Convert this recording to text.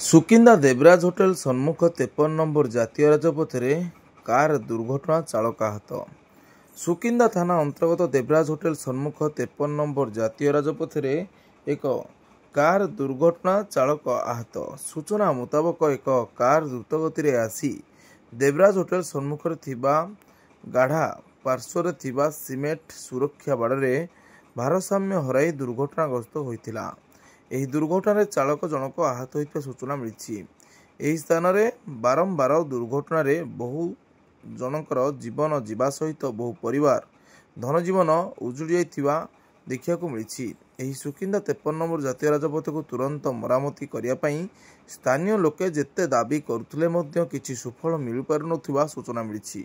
Sukinda Debaraj hotel ସମ୍ମୁଖ 53 number ଜାତୀୟ ରାଜପଥରେ କାର ଦୁର୍ଘଟଣା ଚାଳକ ଆହତ। ସୁକିନ୍ଦା ଥାନା ଅନ୍ତର୍ଗତ ଦେବରାଜ ହୋଟେଲ ସମ୍ମୁଖ 53 ନମ୍ବର ଜାତୀୟ ରାଜପଥରେ ଏକ କାର ଦୁର୍ଘଟଣା ଚାଳକ ଆହତ। ସୂଚନା ମୁତାବକ ଏକ କାର ଦ୍ରୁତଗତିରେ ଆସି ଦେବରାଜ ହୋଟେଲ ସମ୍ମୁଖରେ ଥିବା ଗାଢ଼ା ପାର୍ଶ୍ୱରେ ଥିବା ସିମେଣ୍ଟ ସୁରକ୍ଷା ବାଡ଼ରେ ଭାରସାମ୍ୟ ହରାଇ ଦୁର୍ଘଟଣାଗ୍ରସ୍ତ ହୋଇଥିଲା। ଏହି ଦୁର୍ଘଟଣାରେ ଚାଳକ ଜଣକ ଆହତ ହୋଇଥିବା ସୂଚନା ମିଳିଛି। ଏହି ସ୍ଥାନରେ ବାରମ୍ବାର ଦୁର୍ଘଟଣାରେ ବହୁ ଜଣଙ୍କର ଜୀବନ ଯିବା ସହିତ ବହୁ ପରିବାର ଧନଜୀବନ ଉଜୁଡ଼ି ଯାଇଥିବା ଦେଖିବାକୁ ମିଳିଛି। ଏହି ସୁକିନ୍ଦା 53 ନମ୍ବର ଜାତୀୟ ରାଜପଥକୁ ତୁରନ୍ତ ମରାମତି କରିବା ପାଇଁ ସ୍ଥାନୀୟ ଲୋକେ ଯେତେ ଦାବି କରୁଥିଲେ ମଧ୍ୟ କିଛି ସୁଫଳ ମିଳିପାରୁନଥିବା ସୂଚନା ମିଳିଛି।